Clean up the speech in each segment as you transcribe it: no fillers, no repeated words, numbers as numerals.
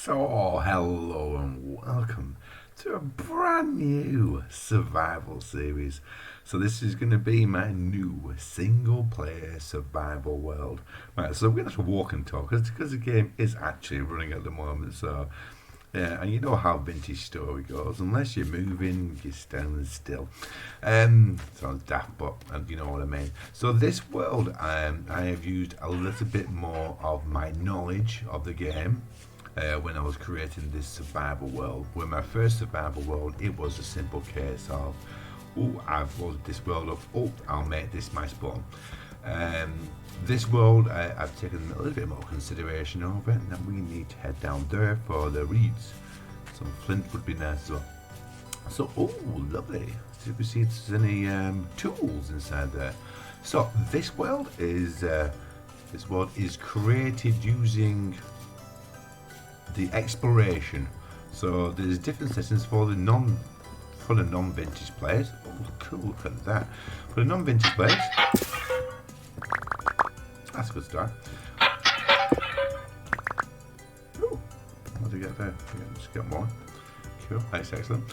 So, hello and welcome to a brand new survival series. So this is going to be my new single player survival world. Right, so we're going to have to walk and talk because the game is actually running at the moment. So, yeah, and you know how vintage story goes. Unless you're moving, you're standing still. Sounds daft, but you know what I mean. So this world, I have used a little bit more of my knowledge of the game when I was creating this survival world. With my first survival world, it was a simple case of, oh, I've loaded this world up, oh, I'll make this my spawn. This world, I've taken a little bit more consideration over it, and then we need to head down there for the reeds. Some flint would be nice as well. So, oh, lovely. See if we see if there's any tools inside there. So, this world is created using the exploration. So there's different settings for the non-vintage players. Oh, cool! Look at that. For the non-vintage players, that's a good start. Ooh, what do you get there? Yeah, just get more. Cool, that's excellent.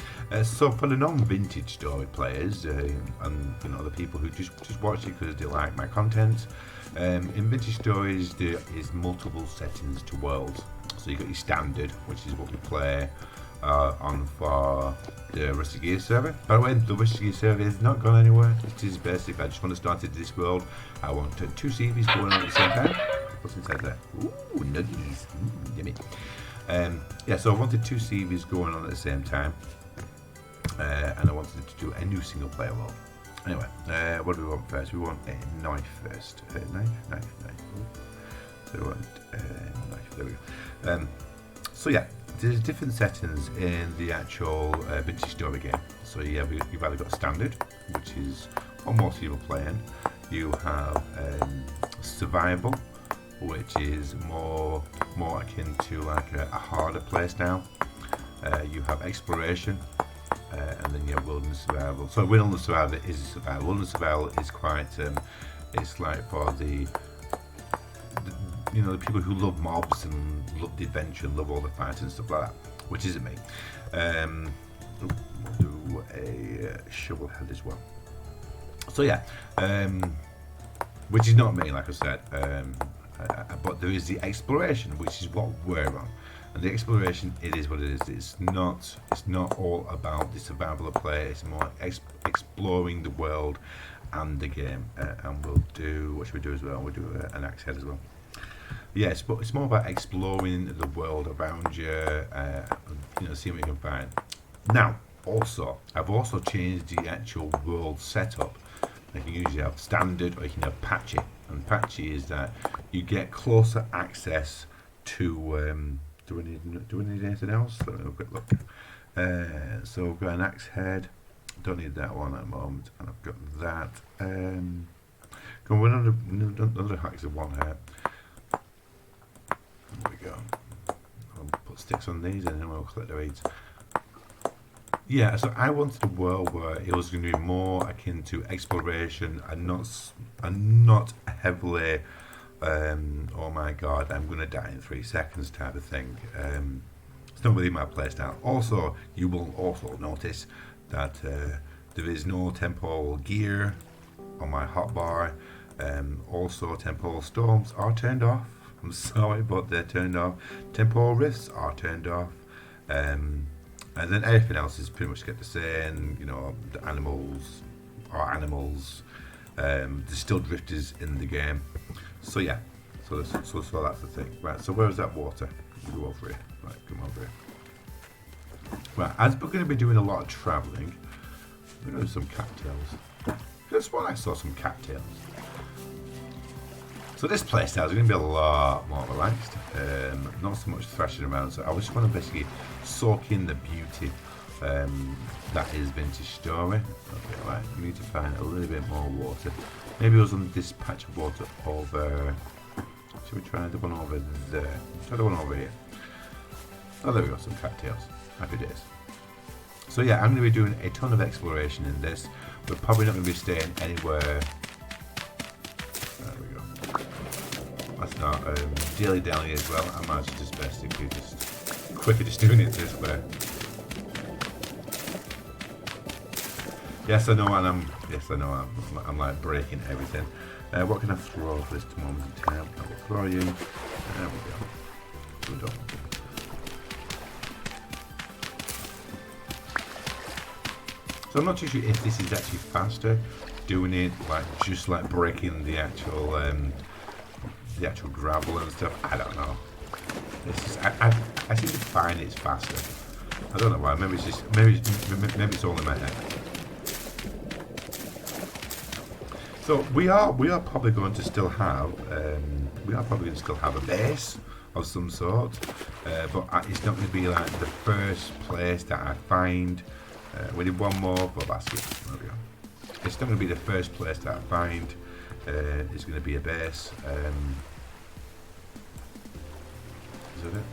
So for the non-vintage story players, and you know the people who just watch it because they like my content, in vintage stories there is multiple settings to worlds. So you got your standard, which is what we play on for the Rusty Gear server. By the way, the Rusty Gear server is not gone anywhere. It is basic. I just want to start it this world. I want two CVs going on at the same time. What's inside there? Ooh, nuggies. Yummy. Yeah, so I wanted two CVs going on at the same time, and I wanted to do a new single player world. Anyway, what do we want first? We want a knife first. Knife. So we want knife. There we go. So yeah, there's different settings in the actual vintage story game. So yeah, you've either got standard, which is what most people playing. You have survival, which is more akin to like a harder play style. You have exploration, and then you have wilderness survival. So wilderness survival is survival. Wilderness survival is quite, it's like for the you know, the people who love mobs and love the adventure and love all the fighting and stuff like that, which isn't me. We'll do a shovel head as well. So yeah, which is not me, like I said. But there is the exploration, which is what we're on. And the exploration, it is what it is. It's not all about the survival of play. It's more exploring the world and the game. And we'll do, what should we do as well? We'll do an axe head as well. Yes, but it's more about exploring the world around you, you know, seeing what you can find. Now, also, I've also changed the actual world setup. You can usually have standard, or you can have patchy. And patchy is that you get closer access to. Do we need anything else? Let me have a quick look. So we've got an axe head. Don't need that one at the moment, and I've got that. Go with another axe of one here. There we go. I'll put sticks on these and then we'll collect the reeds. Yeah, so I wanted a world where it was going to be more akin to exploration and not heavily, oh my god, I'm going to die in 3 seconds type of thing. It's not really my playstyle. Also, you will also notice that there is no temporal gear on my hotbar. Also, temporal storms are turned off. I'm sorry, but they're turned off. Temporal rifts are turned off. And then everything else is pretty much kept the same. You know, the animals are animals. There's still drifters in the game. So yeah, so that's the thing. Right, so where is that water? Go over here. Right, come over here. Right, as we're going to be doing a lot of travelling, we're going to do some cattails. Just when I saw some cattails. So this playstyle is going to be a lot more relaxed, not so much thrashing around. So I just want to basically soak in the beauty that is vintage story. Okay, right, we need to find a little bit more water. Maybe it was on this patch of water over. Should we try the one over there? Try the one over here. Oh, there we go, some cattails. Happy days. So yeah, I'm going to be doing a ton of exploration in this. We're probably not going to be staying anywhere. That's not dilly-dally as well. I might just basically just quicker just doing it this way. Yes, I know, and I'm like breaking everything. What can I throw for this moment in time? I will throw you. There we go. Good done. So I'm not too sure if this is actually faster, doing it like just like breaking the actual gravel and stuff. I don't know. This is I seem to find it's faster. I don't know why. Maybe it's just maybe it's all in my head. So we are probably going to still have a base of some sort, but it's not going to be like the first place that I find. We need one more for a basket. There we go. It's not going to be the first place that I find. It's going to be a base. Is that it?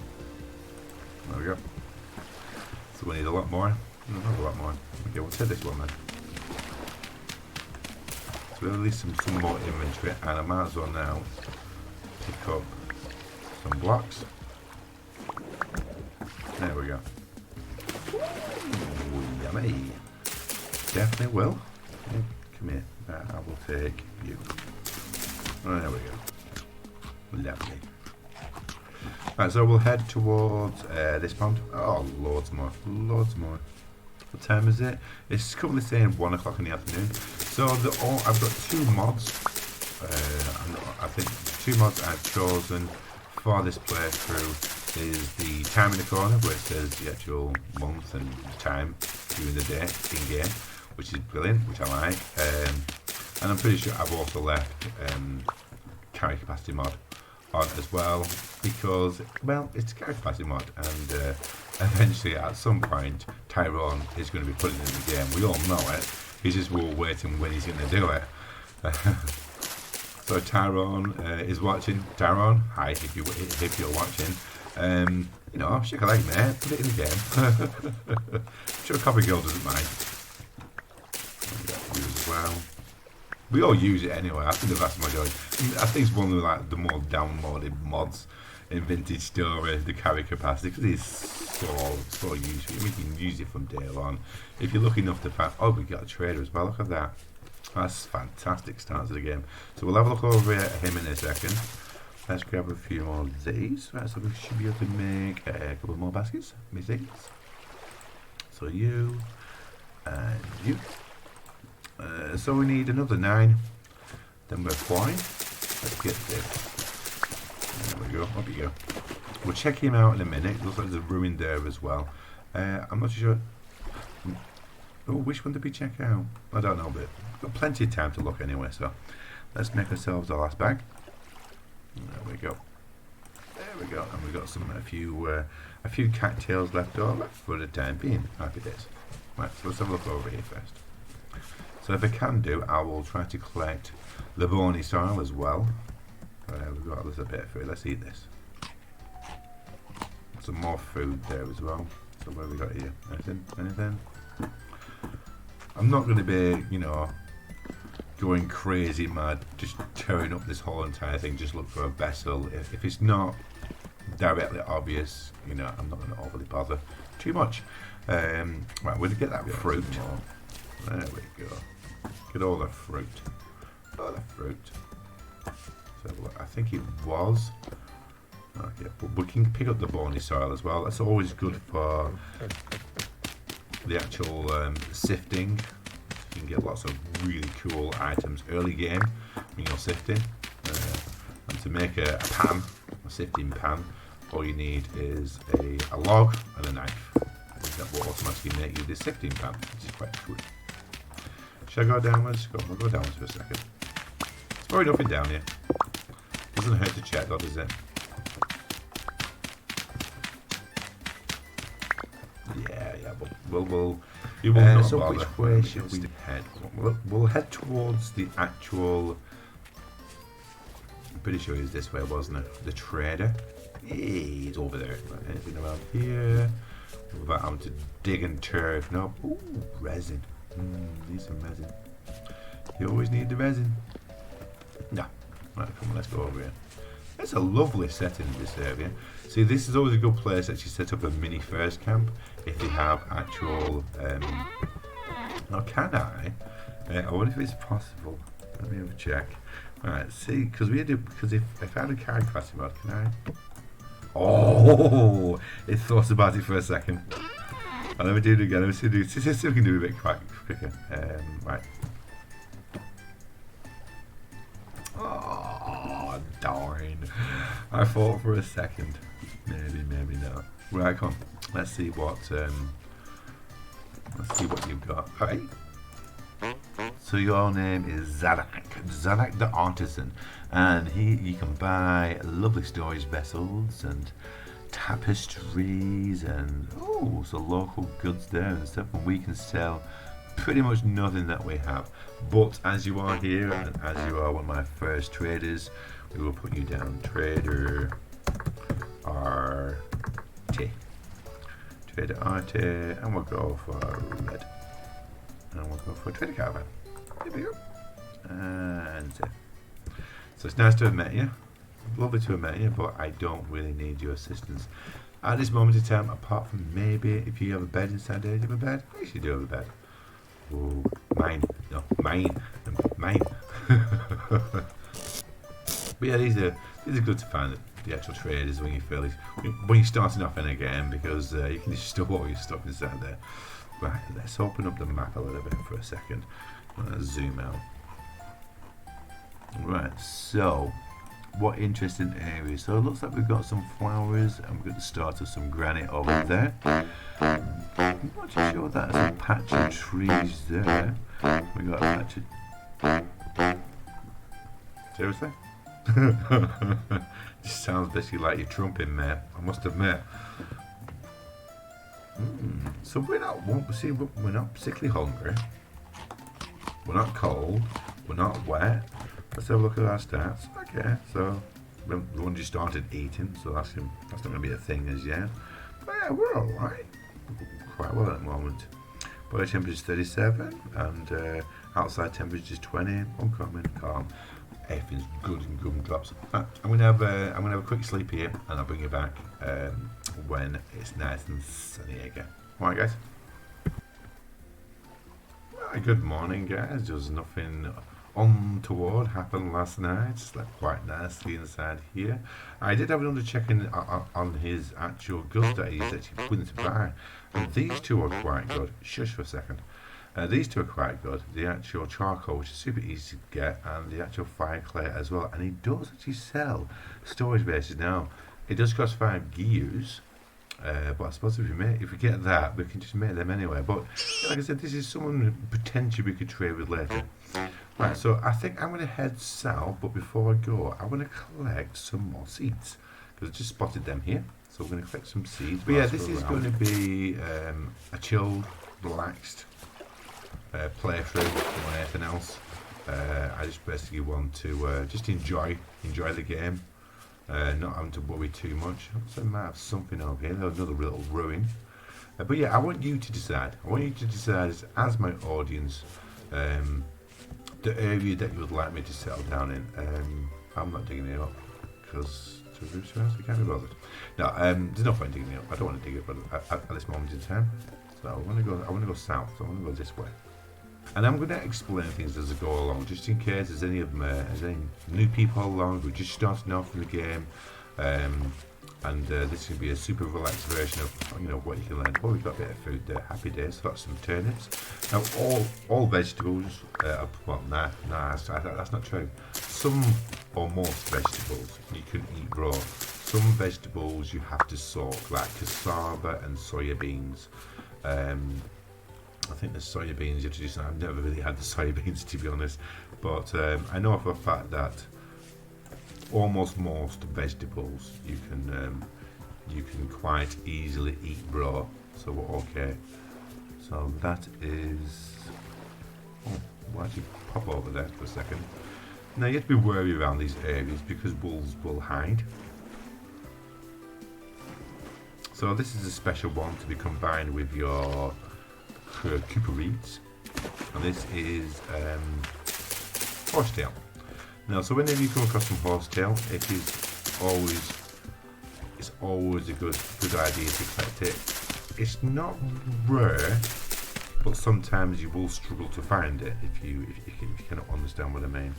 There we go. So we need a lot more. No, not a lot more. Okay, we'll take this one then. So we'll release some more inventory, and I might as well now pick up some blocks. There we go. Ooh, yummy. Definitely will. Come here. I will take you. Oh, there we go. Lovely. Right, so we'll head towards this pond. Oh, loads more. Loads more. What time is it? It's currently saying 1 o'clock in the afternoon. So I've got 2 mods. I think 2 mods I've chosen for this playthrough is the time in the corner where it says the actual month and time during the day in game, which is brilliant, which I like. And I'm pretty sure I've also left carry capacity mod on as well, because, well, it's a carry capacity mod, and eventually at some point Tyrone is going to be putting it in the game. We all know it. He's just waiting when he's going to do it. So Tyrone is watching. Tyrone, hi, if you're watching. You know, shake a leg, mate. Put it in the game. I'm sure Copy Girl doesn't mind. You as well. We all use it anyway. I think the vast majority. I think it's one of the more downloaded mods in Vintage Story, the carry capacity, because it's so useful. We can use it from day one. If you're lucky enough to find, oh, we got a trader as well. Look at that. That's fantastic start to the game. So we'll have a look over at him in a second. Let's grab a few more of these. Right, so we should be able to make a couple more baskets, methinks. So you and you. So we need another 9. Then we're flying. Let's get this. There we go. Up you go. We'll check him out in a minute. Looks like there's a ruin there as well. I'm not sure. Oh, which one did we check out? I don't know, but we've got plenty of time to look anyway. So let's make ourselves our last bag. There we go. There we go. And we've got a few cattails left over for the time being. Happy days. Right, so let's have a look over here first. So if I can do, I will try to collect the bony soil as well. We've got a little bit of food. Let's eat this. Some more food there as well. So what have we got here? Anything? I'm not going to be, you know, going crazy mad, just tearing up this whole entire thing. Just look for a vessel. If it's not directly obvious, you know, I'm not going to overly bother too much. Right, we're going to get that fruit. There we go. Get all the fruit. All the fruit. So I think it was. Okay, but we can pick up the bony soil as well. That's always good for the actual sifting. You can get lots of really cool items early game when you're sifting. And to make a pan, a sifting pan, all you need is a log and a knife. That will automatically make you the sifting pan, which is quite cool. Should I go downwards? We'll go downwards for a second. It's probably nothing down here. Doesn't hurt to check though, does it? Yeah, but you will not so bother. Which way should we head? We'll head towards the actual. I'm pretty sure it's this way, wasn't it? The trader. He's over there. Anything around here? Without having to dig and turf. No. Ooh, resin. Need some resin. You always need the resin. No. Right, come on, let's go over here. It's a lovely setting in this area. See, this is always a good place to actually set up a mini first camp if you have actual. Now, can I? I wonder if it's possible. Let me have a check. Right, see, because if I had a character mod, can I? Oh, it thought about it for a second. And let me do it again. Let me see if we can do it a bit quicker. Right. Oh, darn. I thought for a second. Maybe not. Right, come on. Let's see what you've got. Alright. So your name is Zadak the Artisan, and you can buy lovely storage vessels and tapestries and some local goods there and stuff, and we can sell pretty much nothing that we have. But as you are here and as you are one of my first traders, we will put you down Trader RT. Trader RT, and we'll go for red. And we'll go for a trader caravan. Here we go. And so it's nice to have met you. Lovely to have met you, but I don't really need your assistance at this moment in time, apart from maybe if you have a bed inside there. Do you have a bed? Yes, you do have a bed. Oh, mine. No, mine. But yeah, these are good to find the actual traders when you feel it, when you're starting off in a game, because you can just store all your stuff inside there. Right, let's open up the map a little bit for a second. I'm going to zoom out. Right, so what interesting areas. So it looks like we've got some flowers, and we've got the start of some granite over there. I'm not too sure that's a patch of trees there. We got a patch of... Seriously? Just sounds basically like you're trumping, mate. I must admit. So we're not particularly hungry. We're not cold. We're not wet. Let's have a look at our stats. Okay, so we've only just started eating, so that's not going to be a thing as yet. But yeah, we're all right. Quite well at the moment. Body temperature is 37, and outside temperature is 20. Uncommon, calm. Everything's good in gumdrops. Right, I'm gonna have a quick sleep here, and I'll bring you back when it's nice and sunny again. Alright, guys. Right, good morning, guys. There was nothing untoward happened last night. Slept quite nicely inside here. I did have another check-in on his actual goods that he's actually willing to buy, and these two are quite good. Shush for a second. These two are quite good. The actual charcoal, which is super easy to get, and the actual fire clay as well. And he does actually sell storage bases now. It does cost 5 gears, but I suppose if we get that, we can just make them anyway. But like I said, this is someone potentially we could trade with later. Right, so I think I'm going to head south, but before I go, I want to collect some more seeds, because I just spotted them here. So we're going to collect some seeds. But yeah, this is going to be a chilled, relaxed playthrough more than anything else. I just basically want to just enjoy the game, not having to worry too much. So I might have something over here. There's another little ruin. But yeah, I want you to decide. I want you to decide as my audience the area that you would like me to settle down in. I'm not digging it up because I can't be bothered. No, there's no point digging it up. I don't want to dig it up at this moment in time. So I want to go south. So I want to go this way. And I'm going to explain things as I go along, just in case there's any new people along who are just starting off in the game. And this will be a super relaxed version of what you can learn. Oh, we've got a bit of food there. Happy days. Got some turnips. Now, all vegetables. That's not true. Some or most vegetables you can eat raw. Some vegetables you have to soak, like cassava and soya beans. I think the soya beans you have to do. I've never really had the soya beans, to be honest, but I know for a fact that almost most vegetables you can quite easily eat raw. So we're okay. So that is. Oh, we'll actually pop over there for a second. Now you have to be wary around these areas because wolves will hide. So this is a special one to be combined with your Cooperweeds, and this is horsetail. Now, so whenever you come across some horsetail, it is always a good idea to collect it. It's not rare, but sometimes you will struggle to find it if you cannot understand what I mean.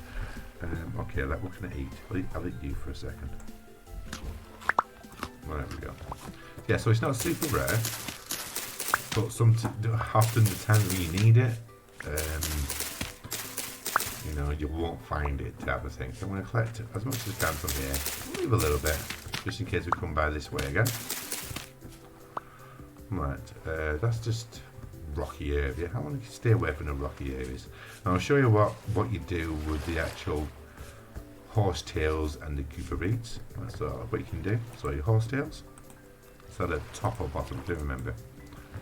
Okay, like what can I eat? I'll eat you for a second. Well, there we go. Yeah, so it's not super rare, but often the times when you need it, you know, you won't find it, type of thing. So I'm going to collect as much as I can from here. Leave a little bit, just in case we come by this way again. Right, that's just rocky area. I want to stay away from the rocky areas. Now I'll show you what you do with the actual horsetails and the Cooper reeds. So what you can do. So your horsetails. So the top or bottom, do remember.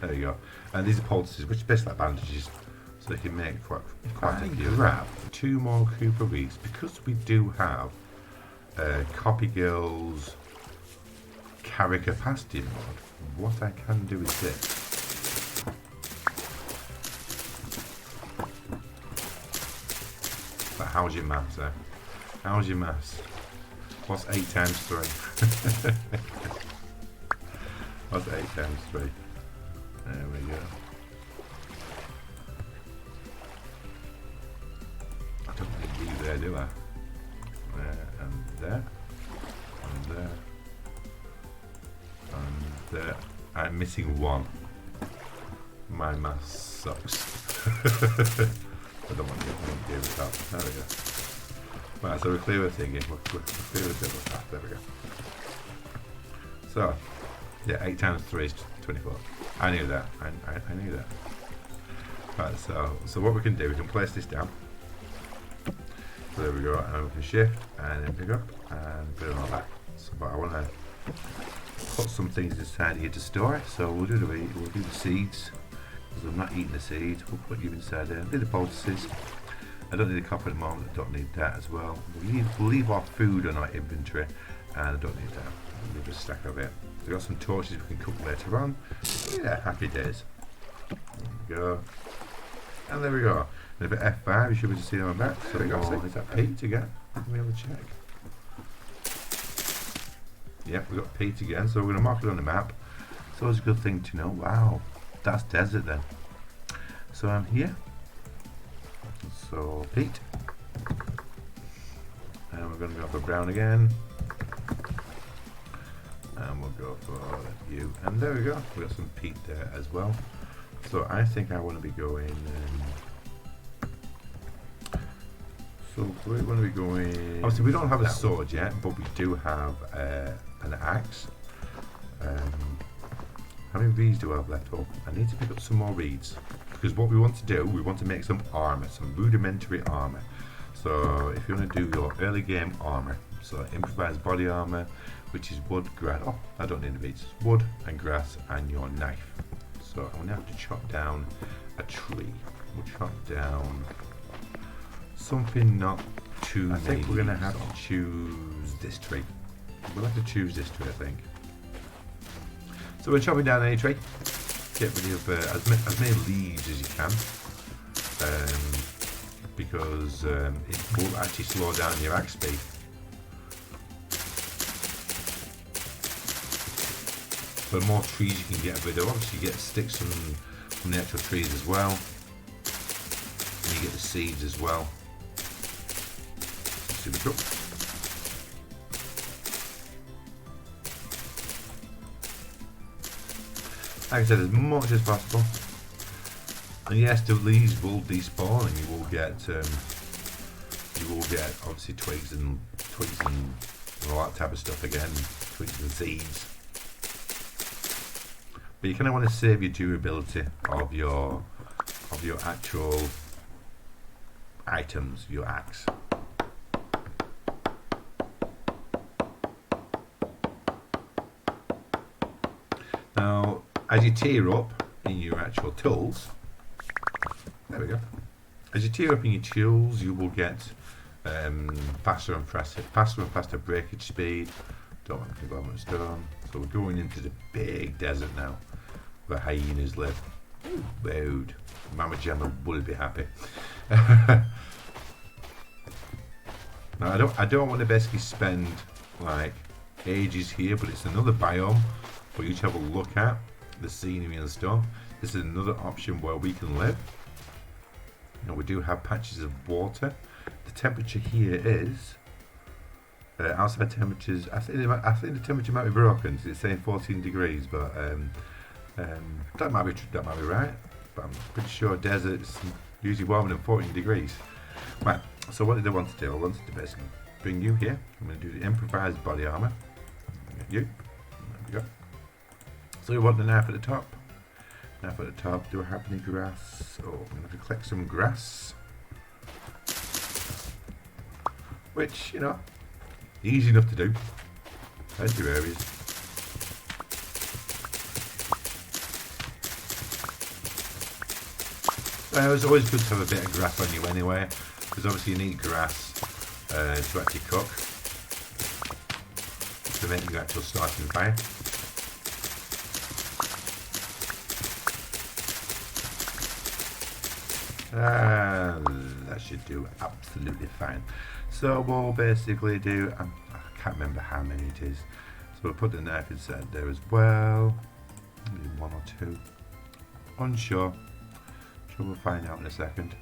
There you go. And these are poultices, which are basically like bandages. So they can make quite a few. Grab 2 more Cooper reeds because we do have Copy Girls carry capacity mode. What I can do is this. But how's your maths there? How's your maths? What's 8 times 3? What's 8 times 3? There we go. I don't need you there, do I? There and there. And there. And there. I'm missing 1. My maths sucks. I don't want to deal with that. There we go. Right, so we're clear with thinking. We're clear with that. There we go. So, yeah, 8 times 3 is 24. I knew that. I knew that. Right, so what we can do, we can place this down. So there we go, and we can shift and then pick up and put it on back. So, but I want to put some things inside here to store. So we'll do the seeds. Because I'm not eating the seeds. We'll put you inside there. Do the poultices. I don't need a copper at the moment. I don't need that as well. We'll leave our food on our inventory, and I don't need that. I'll leave a stack of it. So we've got some torches we can cook later on. Yeah, happy days. There we go. And there we go. And if at F5, you should be able to see on my back. So is that Pete again? Let me have a check. Yep, we've got Pete again. So we're going to mark it on the map. It's always a good thing to know. Wow, that's desert then. So I'm here. So Pete. And we're going to go for brown again. And we'll go for you. And there we go. We've got some Pete there as well. So I think I want to be going... so we're going to be going... Obviously we don't have a sword yet, but we do have an axe. How many reeds do I have left? Oh, I need to pick up some more reeds. Because what we want to do, we want to make some armor, some rudimentary armor. So if you want to do your early game armor, so improvised body armor, which is wood, grass. Oh, I don't need the reeds. Wood and grass and your knife. So I'm going to have to chop down a tree. We'll chop down something not too... I think we're going to have to choose this tree. We'll have to choose this tree, I think. So we're chopping down any tree. Get rid of as many leaves as you can. Because it will actually slow down your axe speed. So the more trees you can get rid of, obviously you get sticks from the actual trees as well. And you get the seeds as well. Super cool. Like I said, as much as possible. And yes, the leaves will despawn, and you will get obviously twigs and all that type of stuff again, twigs and seeds. But you kind of want to save your durability of your actual items, your axe. Now, as you tier up in your actual tools, there we go. As you tier up in your tools, you will get faster and faster breakage speed. Don't want to go much stone. So we're going into the big desert now, where hyenas live. Rude. Mama Gemma would be happy. Now I don't want to basically spend like ages here, but it's another biome for you to have a look at, the scenery and stuff. This is another option where we can live. We do have patches of water. The temperature here is outside temperatures. I think the temperature might be broken. It's saying 14 degrees, but that might be right. But I'm pretty sure desert's usually warmer than 14 degrees. Right. So what did I want to do? I wanted to basically bring you here. I'm going to do the improvised body armor. You. There we go. So we want the knife at the top. Knife at the top. Do I have any grass? Oh, I'm going to collect some grass. Which, easy enough to do. Plenty of areas. It's always good to have a bit of grass on you anyway, because obviously you need grass to actually cook, to make the actual starting fire. That should do absolutely fine. So we'll basically do, I can't remember how many it is, so we'll put the knife inside there as well. Maybe 1 or 2, unsure. Sure, we'll find out in a second.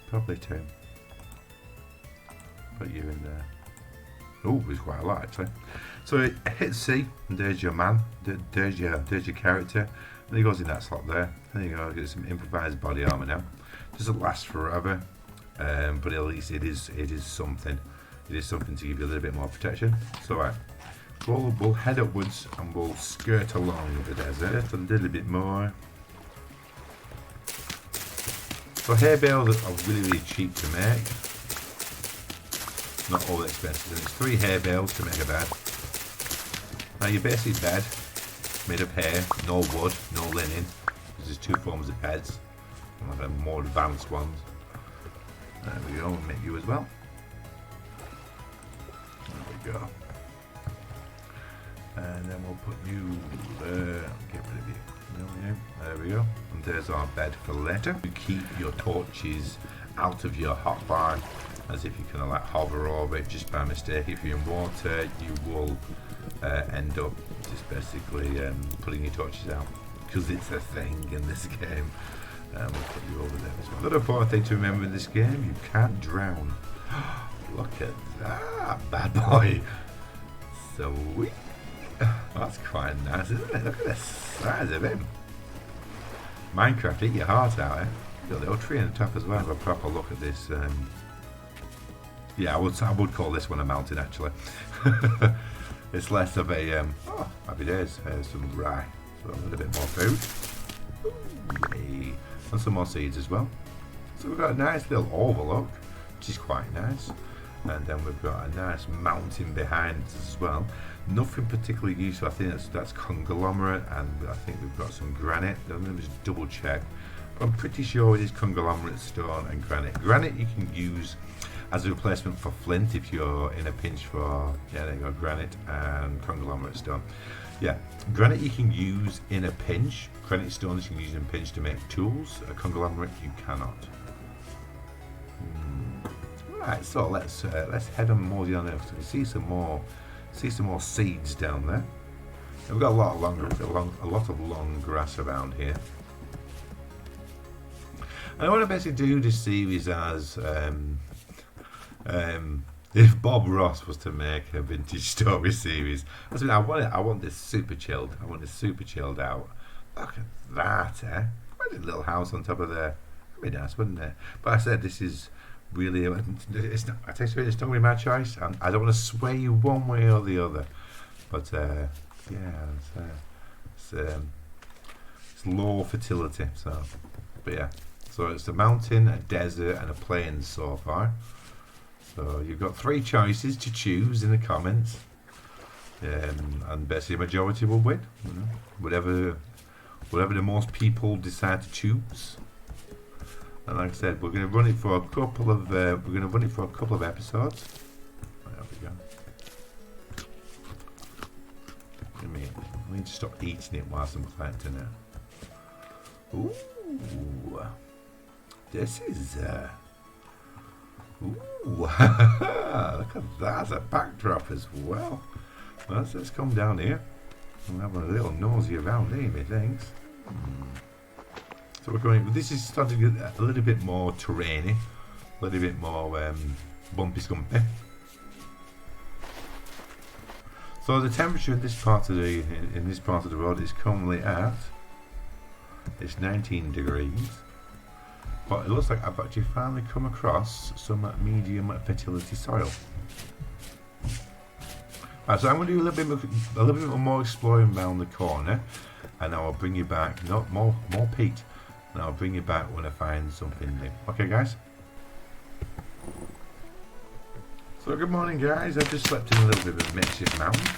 Probably 2. Put you in there. Oh, there's quite a lot actually. So hit C, and there's your man. There's your character. And he goes in that slot there. There you go. Get some improvised body armor now. Doesn't last forever, but at least it is something. It is something to give you a little bit more protection. So right, we'll head upwards and we'll skirt along the desert a little bit more. So hay bales are really cheap to make. Not all expensive. And it's 3 hay bales to make a bed. Now your basic bed, made of hay, no wood, no linen. There's 2 forms of beds. One of the more advanced ones. There we go, we'll make you as well. There we go. And then we'll put you there. Get rid of you. There we go. And there's our bed for later. You keep your torches out of your hotbar, as if you kind of like hover over it just by mistake. If you're in water, you will end up just basically putting your torches out, because it's a thing in this game. We'll put you over there as well. Another important thing to remember in this game: you can't drown. Look at that bad boy. Sweet. That's quite nice, isn't it? Look at the size of him. Minecraft, eat your heart out, eh? Got a little tree on the top as well. Have a proper look at this. Yeah, I would call this one a mountain actually. It's less of a oh, happy days. Some rye, so a little bit more food. Ooh, yay. And some more seeds as well. So we've got a nice little overlook, which is quite nice. And then we've got a nice mountain behind us as well. Nothing particularly useful. I think that's conglomerate, and I think we've got some granite. Let me just double check. But I'm pretty sure it is conglomerate stone and granite. Granite you can use as a replacement for flint if you're in a pinch for, yeah, there you go, granite and conglomerate stone. Yeah, granite you can use in a pinch. Granite stones you can use in a pinch to make tools. A conglomerate you cannot. Right, so let's head on more down there. So we see some more seeds down there. And we've got a lot of long grass around here. And I want to basically do this series as if Bob Ross was to make a vintage story series. I want this super chilled. I want this super chilled out. Look at that, eh? Quite a little house on top of there. That'd be nice, wouldn't it? But I said this is really, it's not, I tell you, it's not really my choice. I don't want to sway you one way or the other. But yeah, it's low fertility. So, but yeah, so it's a mountain, a desert, and a plain so far. So you've got 3 choices to choose in the comments, and basically a majority will win. You know, whatever the most people decide to choose. And like I said, we're going to run it for a couple of episodes. There we go. I need to stop eating it whilst I'm collecting it. Ooh, this is Ooh, look at that as a backdrop as well. Let's come down here. We'll have a little nosy around here, methinks. So we're going. This is starting to get a little bit more terrainy, a little bit more bumpy scumpy. So the temperature in this part of the road is currently at, it's 19 degrees. But it looks like I've actually finally come across some medium fertility soil. Right, so I'm going to do a little bit more exploring around the corner, and I'll bring you back. No, more peat, and I'll bring you back when I find something new. Okay, guys. So good morning, guys. I've just slept in a little bit of a makeshift mountain.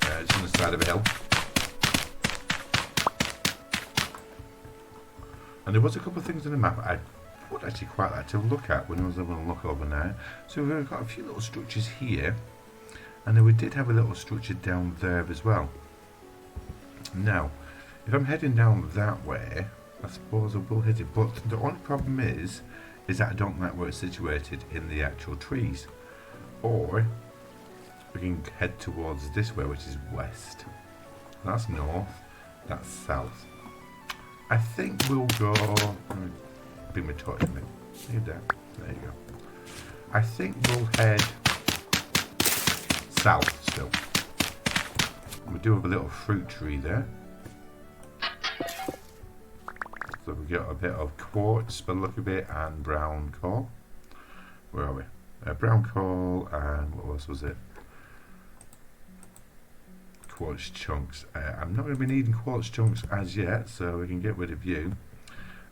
It's on the side of a hill. And there was a couple of things on the map I would actually quite like to look at when I was having a look overnight. So we've got a few little structures here, and then we did have a little structure down there as well. Now, if I'm heading down that way, I suppose I will hit it. But the only problem is that I don't like where it's situated in the actual trees. Or we can head towards this way, which is west. That's north. That's south. I think we'll go. Bring my torch with me. There you go. I think we'll head south still. We do have a little fruit tree there. So we got a bit of quartz, by the look of it, and brown coal. Where are we? Brown coal and what else was it? Quartz chunks. I'm not going to be needing quartz chunks as yet, so we can get rid of you.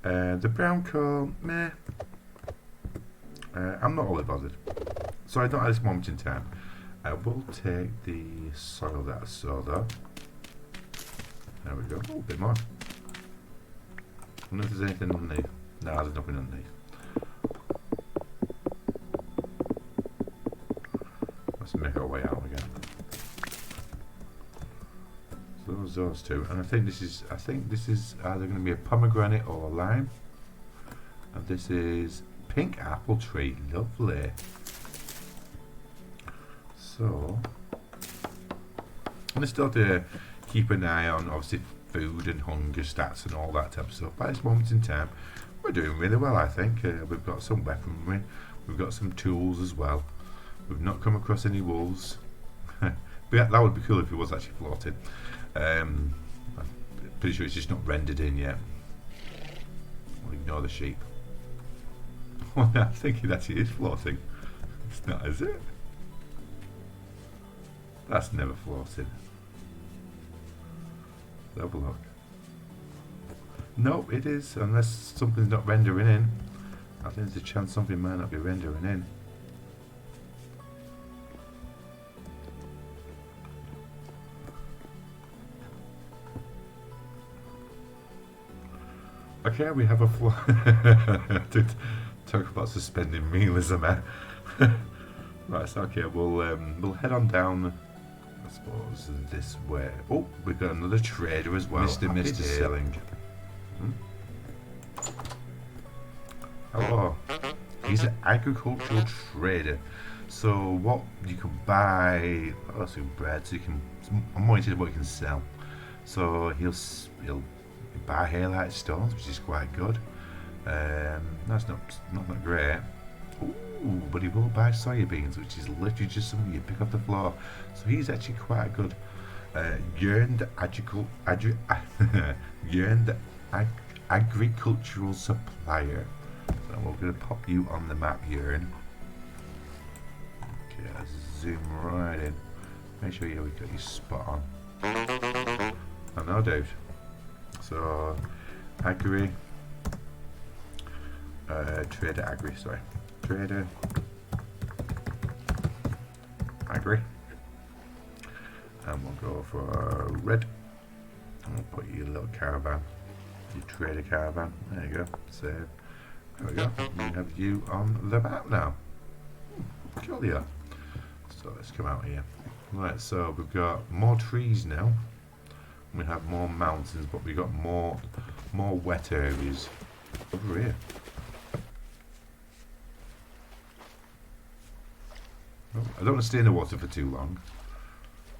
The brown coal, meh. I'm not all bothered. So I don't at this moment in time. I will take the soil that I saw though. There we go. Oh, a bit more. I wonder if there's anything underneath. No, there's nothing underneath. Let's make our way out again. So those two, and I think this is either going to be a pomegranate or a lime, and this is pink apple tree. Lovely. So I'm going to still have to keep an eye on obviously food and hunger stats and all that type of stuff. By this moment in time, we're doing really well, I think. We've got some weaponry, we've got some tools as well. We've not come across any wolves. But yeah, that would be cool if it was actually floating. I'm pretty sure it's just not rendered in yet. We'll ignore the sheep. Well, I'm thinking that it is floating. It's not, is it? That's never floated. Let's have a look. Nope, it is, unless something's not rendering in. I think there's a chance something might not be rendering in. Okay, we have a floor. Talk about suspending realism, eh? Right, so okay, we'll head on down. I suppose this way. Oh, we've got another trader as well. Mr. Selling. Hello. He's an agricultural trader. So what you can buy? Oh, some bread. So you can. I'm more interested in what you can sell. So he'll buy halite stones, which is quite good. That's not that great. Ooh, but he will buy soybeans, which is literally just something you pick off the floor. So he's actually quite a good yearned agricultural supplier. So we're going to pop you on the map, Yearn. Okay, let's zoom right in. Make sure we got you spot on. I know, dude. So agri, trader agri, sorry. Trader agri, and we'll go for red, and we'll put you a little caravan, your trader caravan. There you go. So there we go. We have you on the map now. Cool, yeah. So let's come out here. Right, so we've got more trees now. We have more mountains, but we got more wet areas over here. I don't want to stay in the water for too long.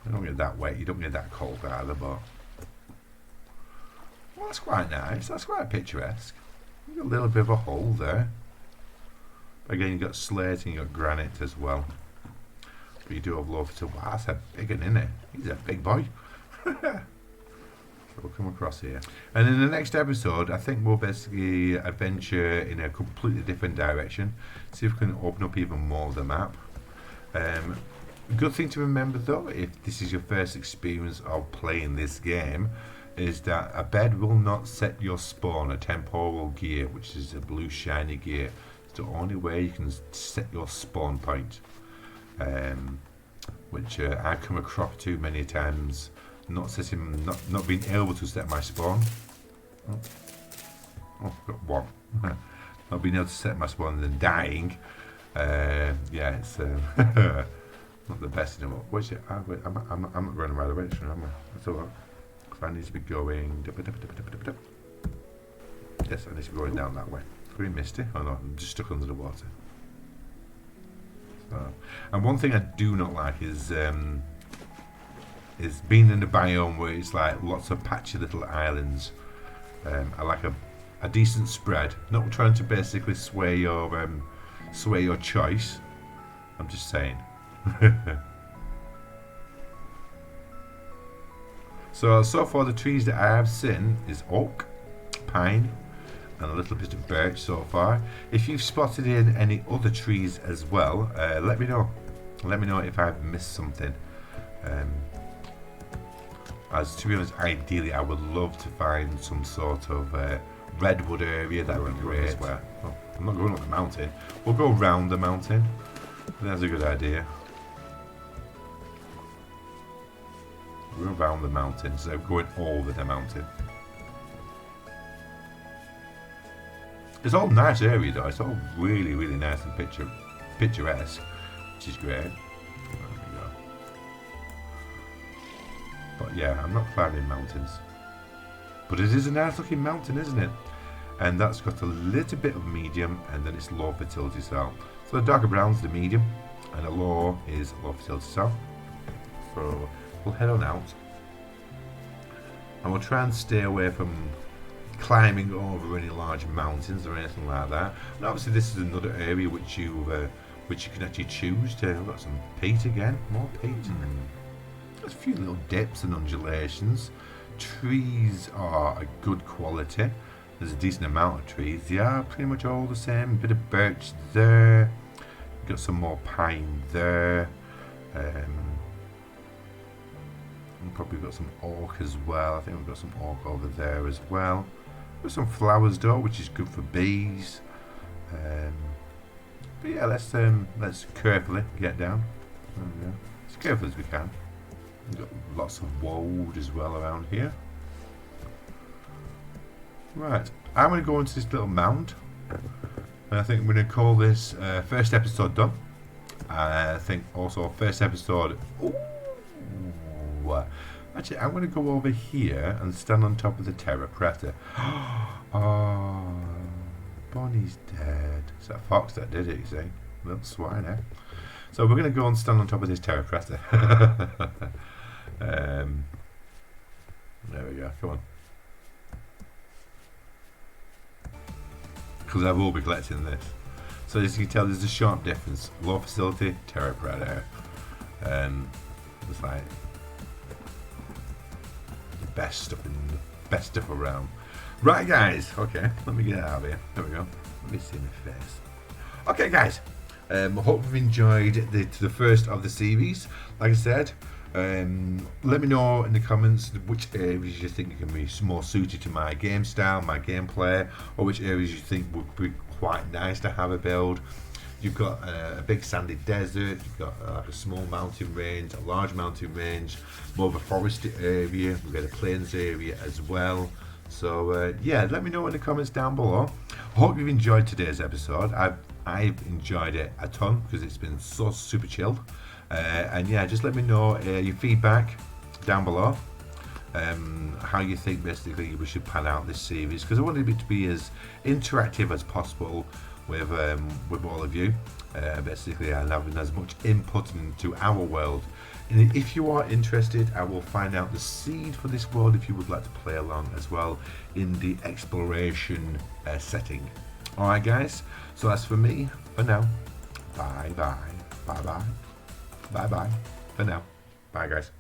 You don't get that wet, you don't get that cold either, but... Well, that's quite nice, that's quite picturesque. You've got a little bit of a hole there. Again, you've got slate and you've got granite as well. But you do have low fertility. Wow, that's a big one, isn't it? He's a big boy. So we'll come across here. And in the next episode, I think we'll basically adventure in a completely different direction. See if we can open up even more of the map. Good thing to remember though, if this is your first experience of playing this game, is that a bed will not set your spawn. A temporal gear, which is a blue shiny gear, it's the only way you can set your spawn point. Which I've come across too many times. Not being able to set my spawn. Oh, got one. Not being able to set my spawn and then dying. Yeah, it's not the best in the world. Where's it? I'm not running right away, am I? That's all right. Because I need to be going. Yes, I need to be going down that way. Very misty. Oh no, I'm just stuck under the water. So, and one thing I do not like is being in a biome where it's like lots of patchy little islands. I like a decent spread. Not trying to basically sway your choice. I'm just saying. So far the trees that I have seen is oak, pine, and a little bit of birch so far. If you've spotted in any other trees as well, let me know. Let me know if I've missed something. As to be honest, ideally I would love to find some sort of redwood area. That would be great. Well, I'm not going up the mountain. We'll go round the mountain. That's a good idea. We'll go around the mountain instead of going over the mountain. It's all nice area though. It's all really, really nice and picturesque, which is great. There we go. But yeah, I'm not climbing mountains. But it is a nice looking mountain, isn't it? And that's got a little bit of medium, and then it's low fertility soil. So the darker brown's the medium, and the low is low fertility soil. So we'll head on out, and we'll try and stay away from climbing over any large mountains or anything like that. And obviously this is another area which you can actually choose to. We've got some peat again, more peat. There's a few little dips and undulations. Trees are a good quality. There's a decent amount of trees. They are pretty much all the same. A bit of birch there. Got some more pine there. We've probably got some oak as well. I think we've got some oak over there as well. Got some flowers though, which is good for bees. But yeah, let's carefully get down. As careful as we can. We've got lots of woad as well around here. Right, I'm going to go into this little mound, and I think I'm going to call this first episode done. I think also first episode. Ooh, actually, I'm going to go over here and stand on top of the terracotta. Oh, Bonnie's dead. It's that fox that did it, you see. Little swine, eh? So we're going to go and stand on top of this terracotta. There we go. Come on. Because I will be collecting this. So as you can tell, there's a sharp difference. Low facility, terracotta. It's like the best stuff around. Right, guys. Okay, let me get out of here. There we go. Let me see my face. Okay, guys. I hope you've enjoyed the first of the series. Like I said, let me know in the comments which areas you think can be more suited to my game style, my gameplay, or which areas you think would be quite nice to have a build. You've got a big sandy desert, you've got like a small mountain range, a large mountain range, more of a forested area, we've got a plains area as well. So yeah, let me know in the comments down below. I hope you've enjoyed today's episode. I've enjoyed it a ton because it's been so super chilled. And yeah, just let me know your feedback down below. How you think basically we should pan out this series, because I wanted it to be as interactive as possible, with all of you, basically, and having as much input into our world. And if you are interested, I will find out the seed for this world if you would like to play along as well in the exploration setting. Alright guys, so that's for me for now. Bye bye. Bye bye. Bye bye for now. Bye guys.